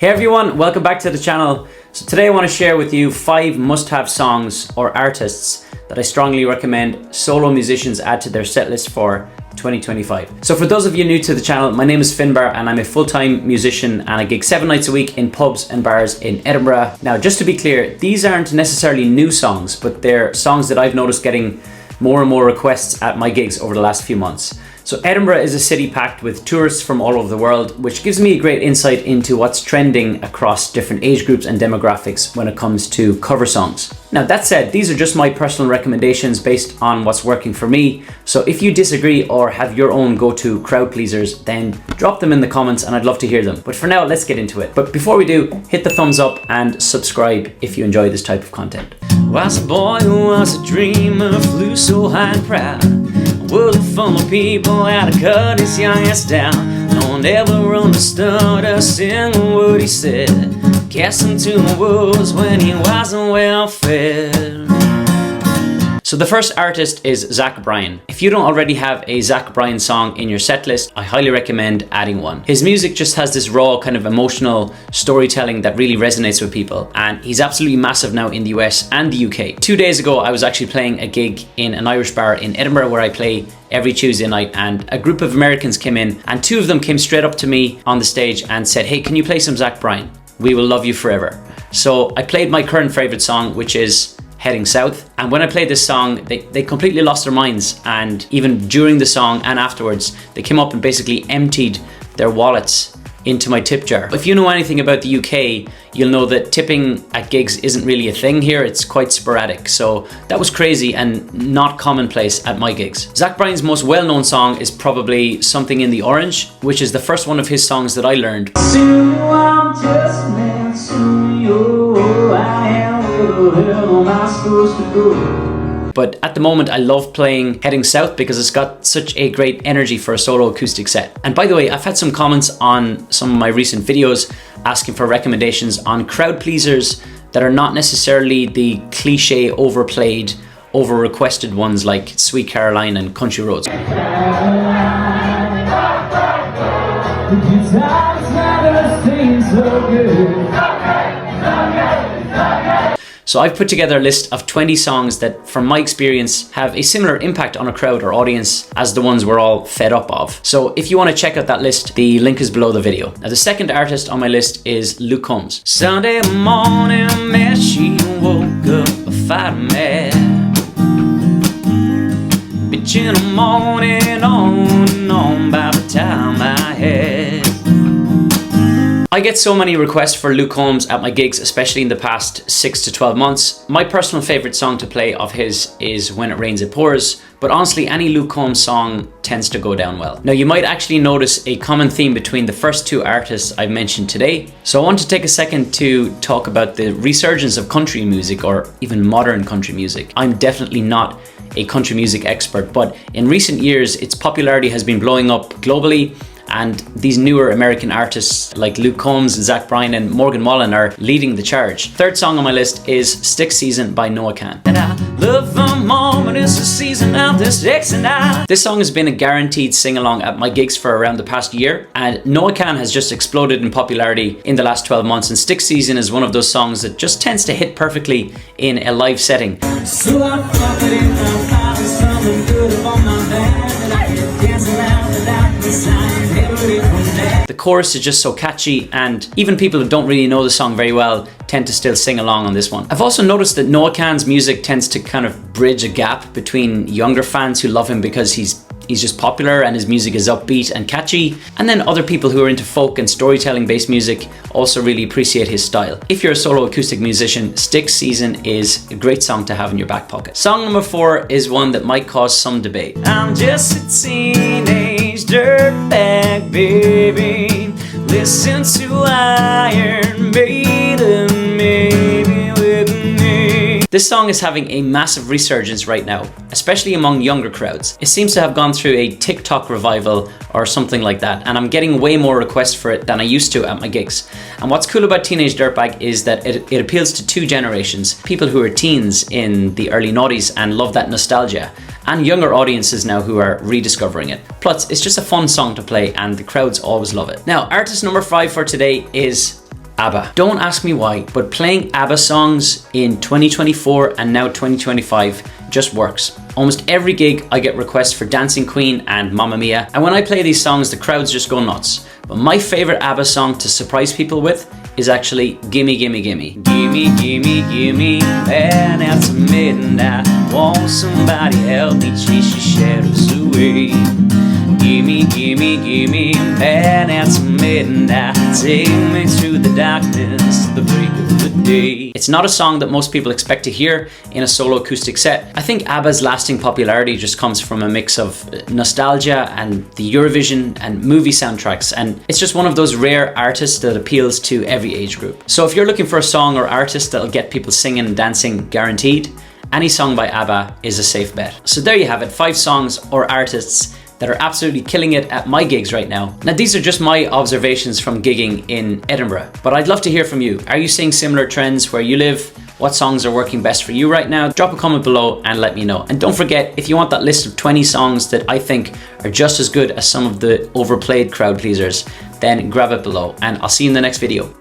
Hey everyone, welcome back to the channel. So today I want to share with you 5 must-have songs or artists that I strongly recommend solo musicians add to their setlist for 2025. So for those of you new to the channel, my name is Finbar and I'm a full-time musician and I gig 7 nights a week in pubs and bars in Edinburgh. Now just to be clear, these aren't necessarily new songs, but they're songs that I've noticed getting more and more requests at my gigs over the last few months. So Edinburgh is a city packed with tourists from all over the world, which gives me a great insight into what's trending across different age groups and demographics when it comes to cover songs. Now that said, these are just my personal recommendations based on what's working for me. So if you disagree or have your own go-to crowd pleasers, then drop them in the comments and I'd love to hear them. But for now, let's get into it. But before we do, hit the thumbs up and subscribe if you enjoy this type of content. Was a boy who was a dreamer, flew so high and proud. A world full of people had to cut his young ass down. No one ever understood a single word he said. Cast him to the wolves when he wasn't well fed. So the first artist is Bryan. If you don't already have a Bryan song in your set list, I highly recommend adding one. His music just has this raw kind of emotional storytelling that really resonates with people, and he's absolutely massive now in the US and the UK. 2 days ago I was actually playing a gig in an Irish bar in Edinburgh where I play every Tuesday night, and a group of Americans came in and 2 of them came straight up to me on the stage and said, "Hey, can you play some Bryan? We will love you forever." So I played my current favorite song, which is Heading South, and when I played this song they completely lost their minds, and even during the song and afterwards they came up and basically emptied their wallets into my tip jar. If you know anything about the UK, you'll know that tipping at gigs isn't really a thing here. It's quite sporadic, so that was crazy and not commonplace at my gigs. Bryan's most well-known song is probably Something in the Orange, which is the first one of his songs that I learned. But at the moment I love playing Heading South because it's got such a great energy for a solo acoustic set. And by the way, I've had some comments on some of my recent videos asking for recommendations on crowd pleasers that are not necessarily the cliche overplayed, over requested ones like Sweet Caroline and Country Roads. So I've put together a list of 20 songs that, from my experience, have a similar impact on a crowd or audience as the ones we're all fed up of. So if you want to check out that list, the link is below the video. Now the second artist on my list is Luke Combs. Sunday morning, man, she woke up a fighting mad. Bitch in the morning, on and on by the time I had. I get so many requests for Luke Combs at my gigs, especially in the past 6 to 12 months. My personal favorite song to play of his is When It Rains It Pours, but honestly any Luke Combs song tends to go down well. Now you might actually notice a common theme between the first 2 artists I've mentioned today. So I want to take a second to talk about the resurgence of country music, or even modern country music. I'm definitely not a country music expert, but in recent years its popularity has been blowing up globally, and these newer American artists like Luke Combs, Bryan and Morgan Wallen are leading the charge. Third song on my list is Stick Season by Kahan. And I love the moment, it's the season of the sticks and I. This song has been a guaranteed sing-along at my gigs for around the past year, and Kahan has just exploded in popularity in the last 12 months, and Stick Season is one of those songs that just tends to hit perfectly in a live setting. So I fuck it in my five, there's something good upon my back, and I can dance around without the sign. The chorus is just so catchy, and even people who don't really know the song very well tend to still sing along on this one. I've also noticed that Kahan's music tends to kind of bridge a gap between younger fans who love him because he's just popular and his music is upbeat and catchy, and then other people who are into folk and storytelling based music also really appreciate his style. If you're a solo acoustic musician, Stick Season is a great song to have in your back pocket. Song number 4 is one that might cause some debate. I'm just a teenage dirtbag, baby. Listen to Iron Maiden, maybe with me. This song is having a massive resurgence right now, especially among younger crowds. It seems to have gone through a TikTok revival or something like that, and I'm getting way more requests for it than I used to at my gigs. And what's cool about Teenage Dirtbag is that it appeals to 2 generations, people who are teens in the early noughties and love that nostalgia, and younger audiences now who are rediscovering it. Plus, it's just a fun song to play and the crowds always love it. Now, artist number 5 for today is ABBA. Don't ask me why, but playing ABBA songs in 2024 and now 2025 just works. Almost every gig I get requests for Dancing Queen and Mamma Mia, and when I play these songs the crowds just go nuts. But my favourite ABBA song to surprise people with is actually Gimme Gimme Gimme. Gimme Gimme Gimme, man after midnight, won't somebody help me chase your shadows away. Gimme, gimme, gimme, man after midnight, take me through the darkness to the break of the day. It's not a song that most people expect to hear in a solo acoustic set. I think ABBA's lasting popularity just comes from a mix of nostalgia and the Eurovision and movie soundtracks, and it's just one of those rare artists that appeals to every age group. So if you're looking for a song or artist that'll get people singing and dancing guaranteed, any song by ABBA is a safe bet. So there you have it, 5 songs or artists that are absolutely killing it at my gigs right now. Now these are just my observations from gigging in Edinburgh, but I'd love to hear from you. Are you seeing similar trends where you live? What songs are working best for you right now? Drop a comment below and let me know. And don't forget, if you want that list of 20 songs that I think are just as good as some of the overplayed crowd pleasers, then grab it below, and I'll see you in the next video.